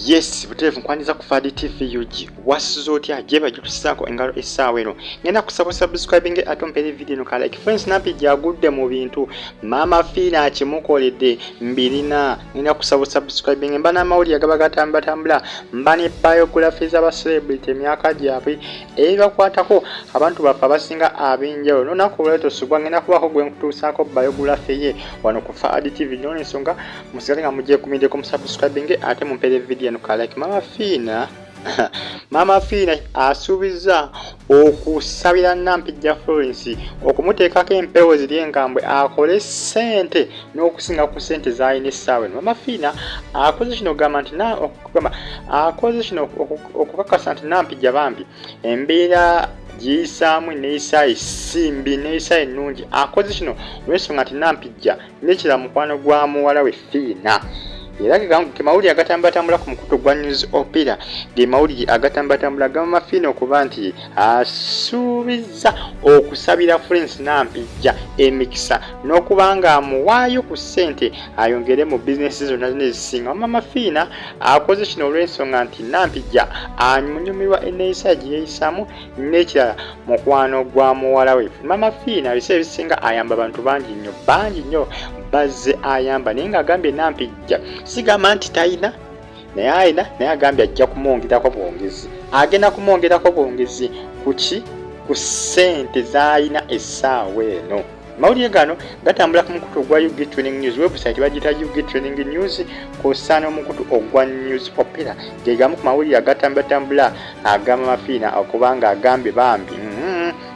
Yes, buteefu nkwandiza ku Fadi TV UG. Wasizo otya jeba jukusako engalo essaawa eno. Ngenda kusaba subscribing atompere video no like. Friends Nampijja Agudde mu bintu. Maama Fina Akimukoledde mbirina. Ngenda kusaba subscribing mbana mawuli agabagatambula. Mbani biography z'aba celebrity emyaka gyabwe. Ebibakwatako abantu baffe abasinga ab'enjawulo. Lunaku lweto subwa ngenda kubako gwe nkutuusako biography ye wano ku Fadi TV n'ensonga musigale nga mujje kumideko mu subscribing ate mumpere video no like. Maama Fina asuubiza okusabira Nampijja Frolence okumuteekako empewo ziri enkambwe akole sente n'okusinga ku sente z'alina essaawa eno. Maama Fina akoze kino okukakasa nti Nampijja bambi embeera giyisaamu neeyisa essimbi neeyisa ennungi. Akoze kino olw'ensonga nti Nampijja nekira mukwano gwa muwala we Fina. Era ke mawulire agatambulatambula ku mukutu gwa news opera ge mawulire agatambulatambula gama Fina okuba nti asuubiza okusabira Frolence Nampijja emikisa n'okubanga amuwaayo ku ssente ayongere mu bizinesi zonna ezisinga. Maama Fina akoze kino olw'ensonga nti Nampijja anyumirwa enneeyisa gye yeeyisaamu n'ekirala mukwano gwa muwala we. Maama Fina ebiseera ebisinga ayamba abantu bangi nnyo bazze ayamba naye ng'agambye Nampijja sigamba nti talina naye ayina naye agambye ajja kumwongerako bwongezi. Agenda kumwongerako bwongezi kuki? Ku ssente z'alina essaawa eno. Mawulire gano gatambula ku mukutu ogwa UG Training News website bagita UG Training News kw'ossa n'omukutu ogwa news opera ge gamu ku mawulire agatambula agama Fina okubanga agambye bambi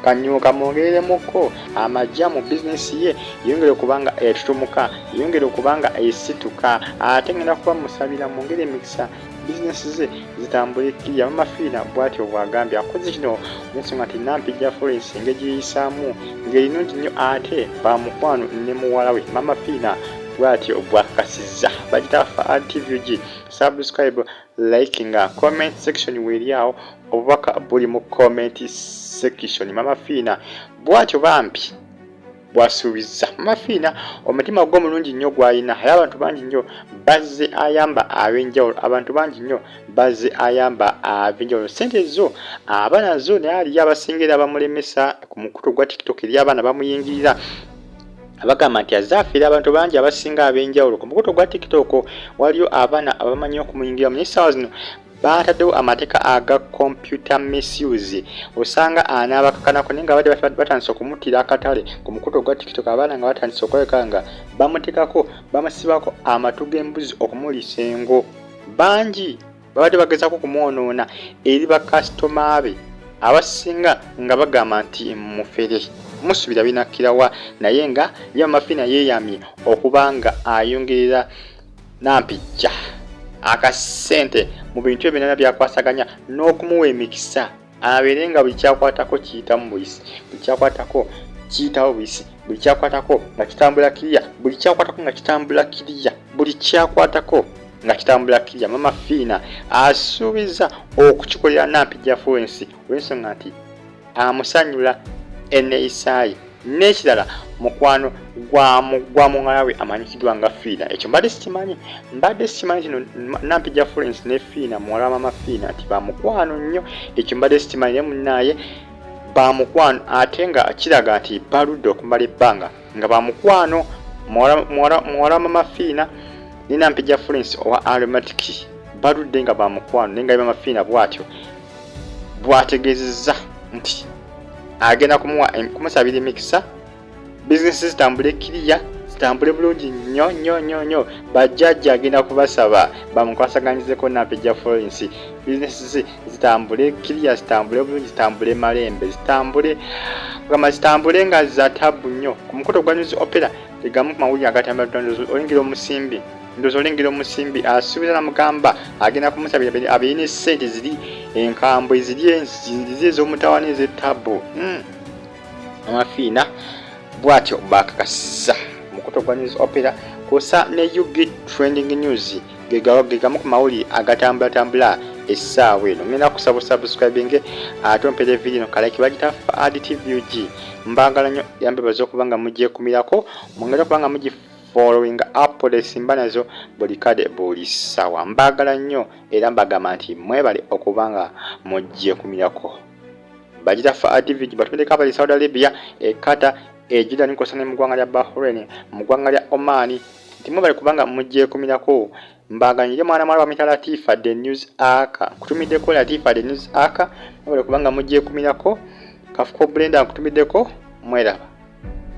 kanyuka mwongereremuko amajja mu bizinesi ye yongere okubanga etutumuka yongere okubanga esituka ate ngenda kuba musabira mwongere emikisa bizinesi ze zitambule kiriya. Maama Fina bw'atyo bw'agambye akoze kino n'ensonga nti Nampijja Frolence engeri giyisaamu ngeri nnungi nnyo ate bamukwano ne muwala we. Maama Fina bw'atyo bw'akakasizza. Bagita Fadi TV UG. Subscribe, liking, comment section weri awo obubaka buli mu comment section. Maama Fina bw'atyo bambi bwasuubiza. Maama Fina omutima gw'omulungi nnyo gw'alina era abantu bangi nnyo bazze ayamba ab'enjawulo. Abantu bangi nnyo bazze ayamba ab'enjawulo. Sente zo aba nazo naye aliyo abasingira abamulemesa ku mukutu gwa TikTok eri abaana bamuyingirira abagamba nti azaafiira abantu bangi abasinga ab'enjawulo. Ku mukutu gwa TikTok waliyo abaana abamanyi okumuyingira naye essaawa zino bataddewo amateeka aga computer misuse. Osanga anaabakakanako naye nga badde batandise okumutira akatale ku mukutu gwa TikTok. Abaana nga batandise okwoleka nga bamuteekako bamusibako amatu g'embuzi okumuliisa engo. Bangi babadde bagezaako kumwonoona eri bakasitoma be abasinga nga bagamba nti mufere musubira binakkirawa naye nga ye Maama Fina yeeyamye okubanga ayongerera Nampijja akasente mu bintu ebinene byakwasaganya n'okumuwa emikisa abeere nga buli kyakwatako kiyitamu buyisi, buli kyakwatako kiyitawo buyisi, buli kyakwatako nga kitambula kiriya, buli kyakwatako nga kitambula kiriya, buli kyakwatako nga kitambula kiriya. Maama Fina asuubiza okukikolera Nampijja Frolence olw'ensonga nti amusanyula enneeyisa ye n'ekirala mukwano gwa muwala we amanyikiddwa nga Fina. Ekyo mbadde sikimanyi kino Nampijja Frolence ne Fina muwala wa Maama Fina nti bamukwano nnyo. Ekyo mbadde sikimanyi naye munnaaye bamukwano ate nga kiraga nti baludde okumala ebbanga nga bamukwano. Muwala wa Maama Fina ne Nampijja Frolence owa Aromatic baludde nga bamukwano naye nga Maama Fina bw'atyo bw'ategeezezza nti agenda kumusabira emikisa bizinesi zitambule kiriya zitambule bulungi nnyo. Bajjajja agenda kubasaba bamukwasaganyizeeko Nampijja Frolence bizinesi ze zitambule kiriya zitambule bulungi zitambule malembe zitambule nga za tabu nnyo. Ku mukutu gwa news opera tegamu ku mawulire agatambula olengera omusimbi asuubiza namugamba agenda kumusabira abeerina essente ziri enkambwe ziri ez'omutawaana ez'ettabu. Maama Fina bw'atyo bakakasizza mukutu gwa news opera kw'ossa ne UG Trending News ge gamu ku mawulire agatambulatambula essaawa eno. Ngenda kusaba subscribing ate ompere video no like. Bagita Fadi TV UG. Mbagala nnyo yambe baze okuba nga mugyekumirako mwongere okuba nga following up pole simba nazo buli kade buli sawa. Mbagala nnyo era mbagamba nti mwebale okubanga mujje kumirako. Bajita fa TV batuleka bali Saudi Arabia, Qatar, Jordan ko sane mugwanga lya Bahrain, mugwanga lya Oman. Timubale kubanga mujje kumirako. Mbaganyire mwana wa mitala Latifa the news aka. Kutumiddeko Latifa the news aka. Mubale kubanga mujje kumirako. Kafuko blender kutumiddeko mwelaba.